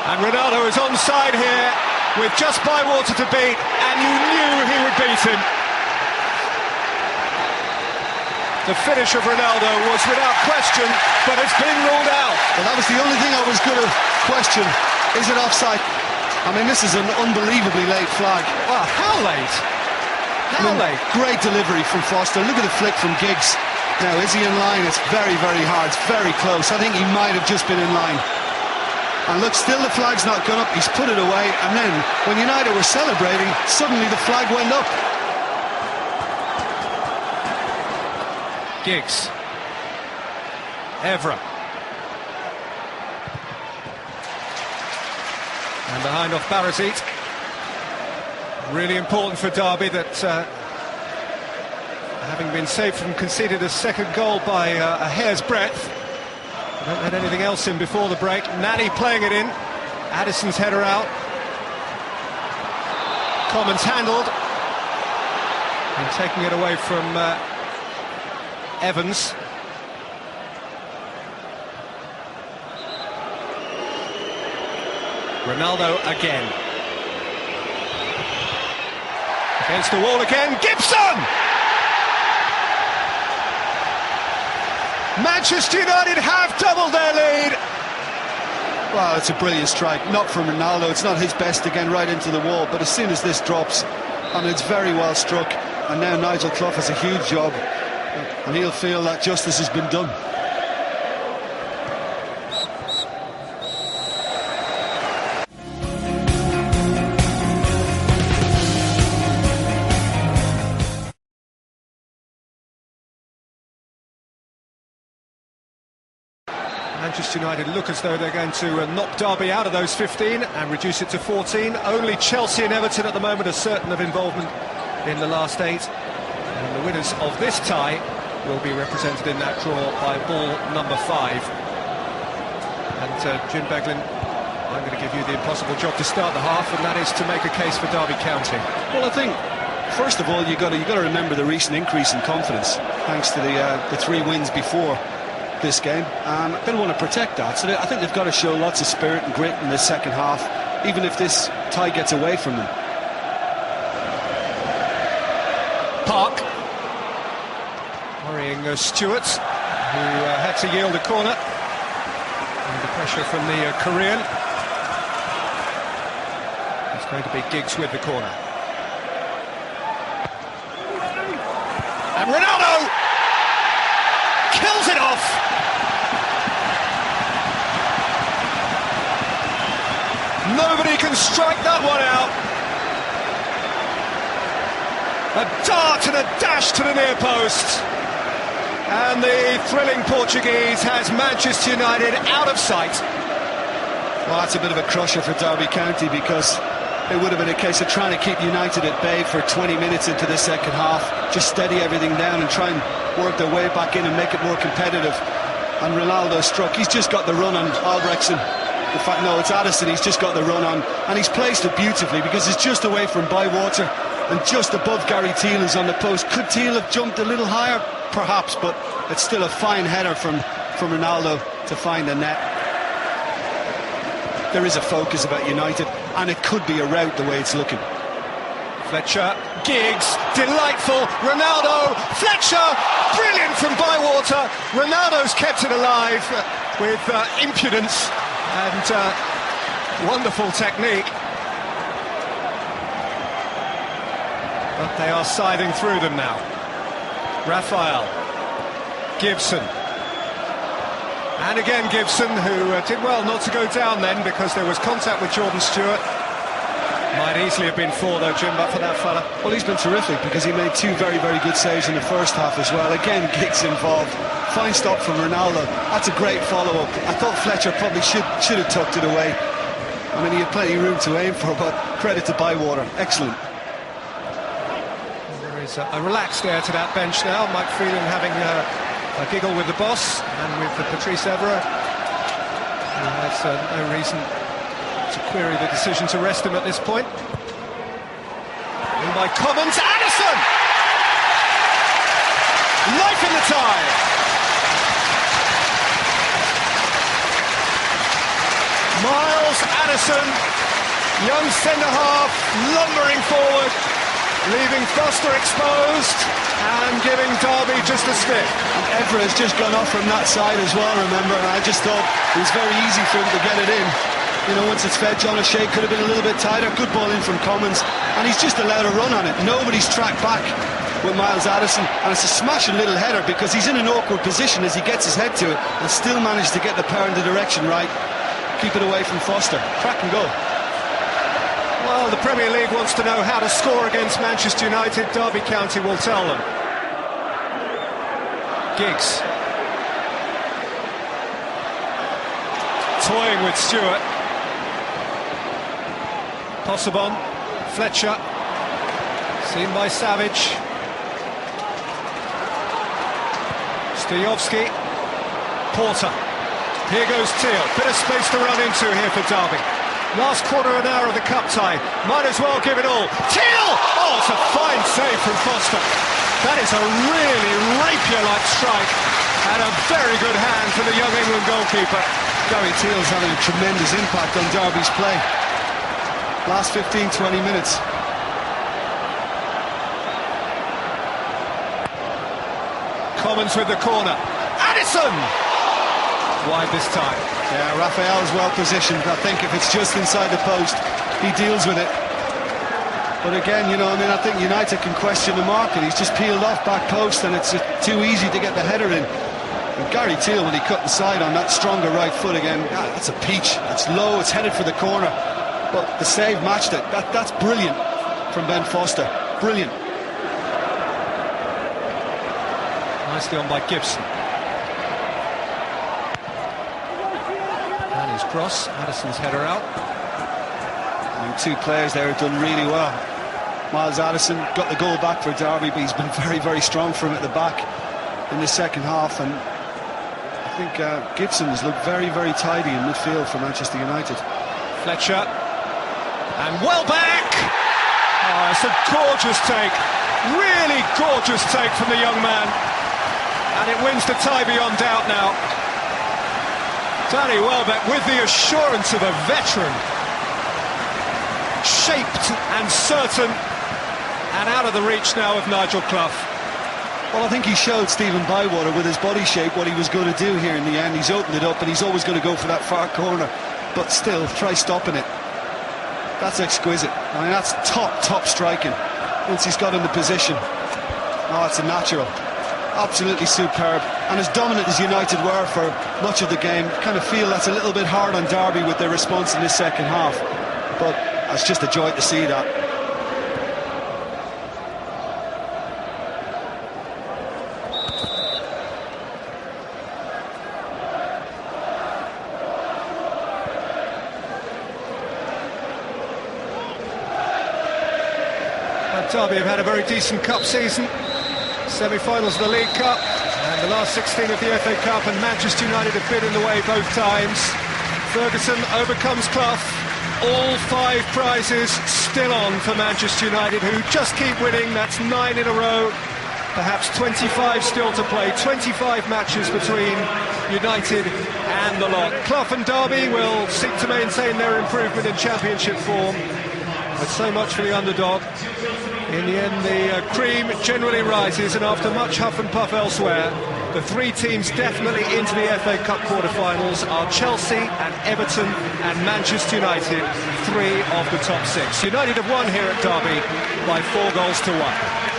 And Ronaldo is onside here with just Bywater to beat, and you knew he would beat him. The finish of Ronaldo was without question, but it's been ruled out. Well, that was the only thing I was going to question. Is it offside? I mean, this is an unbelievably late flag. Well, how late? How late? Great delivery from Foster. Look at the flick from Giggs. Now, is he in line? It's very, very hard. It's very close. I think he might have just been in line. And look, still the flag's not gone up. He's put it away. And then, when United were celebrating, suddenly the flag went up. Giggs. Evra. And behind off Barazit. Really important for Derby that having been saved from conceded a second goal by a hair's breadth. I don't let anything else in before the break. Nani playing it in. Addison's header out. Commons handled. And taking it away from Evans. Ronaldo again. Against the wall again. Gibson! Manchester United have doubled their lead. Well, it's a brilliant strike. Not from Ronaldo. It's not his best again, right into the wall. But as soon as this drops, I mean, it's very well struck. And now Nigel Clough has a huge job. And he'll feel that justice has been done. Manchester United look as though they're going to knock Derby out of those 15 and reduce it to 14. Only Chelsea and Everton at the moment are certain of involvement in the last 8. And the winners of this tie will be represented in that draw by ball number 5. And Jim Beglin, I'm going to give you the impossible job to start the half, and that is to make a case for Derby County. Well, I think, first of all, you got to remember the recent increase in confidence, thanks to the 3 wins before this game. They want to protect that, so I think they've got to show lots of spirit and grit in the second half, even if this tie gets away from them. Park worrying Stewart, who had to yield a corner under pressure from the Korean. It's going to be Giggs with the corner, and Ronaldo kills it off. Nobody can strike that one out. A dart and a dash to the near post. And the thrilling Portuguese has Manchester United out of sight. Well, that's a bit of a crusher for Derby County, because it would have been a case of trying to keep United at bay for 20 minutes into the second half, just steady everything down and try and work their way back in and make it more competitive. And Ronaldo struck. He's just got the run on Albrechtsen. In fact, no, it's Addison. He's just got the run on, and he's placed it beautifully because it's just away from Bywater and just above Gary Teal, who's on the post. Could Teal have jumped a little higher? Perhaps, but it's still a fine header from Ronaldo to find the net. There is a focus about United, and it could be a rout the way it's looking. Fletcher, Giggs, delightful, Ronaldo, Fletcher, brilliant from Bywater. Ronaldo's kept it alive with impudence and wonderful technique. But they are scything through them now. Raphael, Gibson, and again Gibson, who did well not to go down then because there was contact with Jordan Stewart. Might easily have been 4 though, Jim, but for that fella. Well, he's been terrific because he made 2 very, very good saves in the first half as well. Again, Giggs involved. Fine stop from Ronaldo. That's a great follow-up. I thought Fletcher probably should have tucked it away. I mean, he had plenty of room to aim for, but credit to Bywater. Excellent. There is a relaxed air to that bench now. Mike Phelan having a giggle with the boss and with Patrice Evra. He has no reason to query the decision to rest him at this point. In by Commons, Addison! Life in the tie! Miles Miles Addison, young centre-half, lumbering forward, leaving Foster exposed and giving Derby just a sniff. And Evra has just gone off from that side as well, remember, and I just thought it was very easy for him to get it in. You know, once it's fed, John O'Shea could have been a little bit tighter. Good ball in from Commons, and he's just allowed a run on it. Nobody's tracked back with Miles Addison, and it's a smashing little header because he's in an awkward position as he gets his head to it and still managed to get the power and the direction right. Keep it away from Foster. Crack and go. Well, the Premier League wants to know how to score against Manchester United. Derby County will tell them. Giggs. Toying with Stewart. Possebon, Fletcher, seen by Savage. Stejovski, Porter. Here goes Teal. Bit of space to run into here for Derby. Last quarter of an hour of the cup tie. Might as well give it all. Teal! Oh, it's a fine save from Foster. That is a really rapier-like strike and a very good hand for the young England goalkeeper. Gary Teal's having a tremendous impact on Derby's play. Last 15-20 minutes. Commons with the corner. Addison! Wide this time. Yeah, Raphael's well positioned. I think if it's just inside the post, he deals with it. But again, you know, I mean, I think United can question the mark, and he's just peeled off back post, and it's too easy to get the header in. And Gary Teal, when he cut the side on that stronger right foot again, that's a peach. It's low, it's headed for the corner. But the save matched it. That's brilliant from Ben Foster. Brilliant. Nicely on by Gibson. And his cross. Addison's header out. And two players there have done really well. Miles Addison got the goal back for Derby, but he's been very, very strong for him at the back in the second half. And I think Gibson has looked very, very tidy in midfield for Manchester United. Fletcher. And Welbeck! Oh, it's a gorgeous take. Really gorgeous take from the young man. And it wins the tie beyond doubt now. Danny Welbeck with the assurance of a veteran. Shaped and certain. And out of the reach now of Nigel Clough. Well, I think he showed Stephen Bywater with his body shape what he was going to do here in the end. He's opened it up and he's always going to go for that far corner. But still, try stopping it. That's exquisite. I mean, that's top striking once he's got in the position. Oh, it's a natural. Absolutely superb. And as dominant as United were for much of the game, kind of feel that's a little bit hard on Derby with their response in this second half. But it's just a joy to see that. Derby have had a very decent cup season. Semi-finals of the League Cup and the last 16 of the FA Cup, and Manchester United have been in the way both times. Ferguson overcomes Clough. All 5 prizes still on for Manchester United, who just keep winning. That's 9 in a row. Perhaps 25 still to play. 25 matches between United and the lot. Clough and Derby will seek to maintain their improvement in Championship form. But so much for the underdog. In the end, the cream generally rises, and after much huff and puff elsewhere, the 3 teams definitely into the FA Cup quarter-finals are Chelsea and Everton and Manchester United, 3 of the top 6. United have won here at Derby by 4 goals to 1.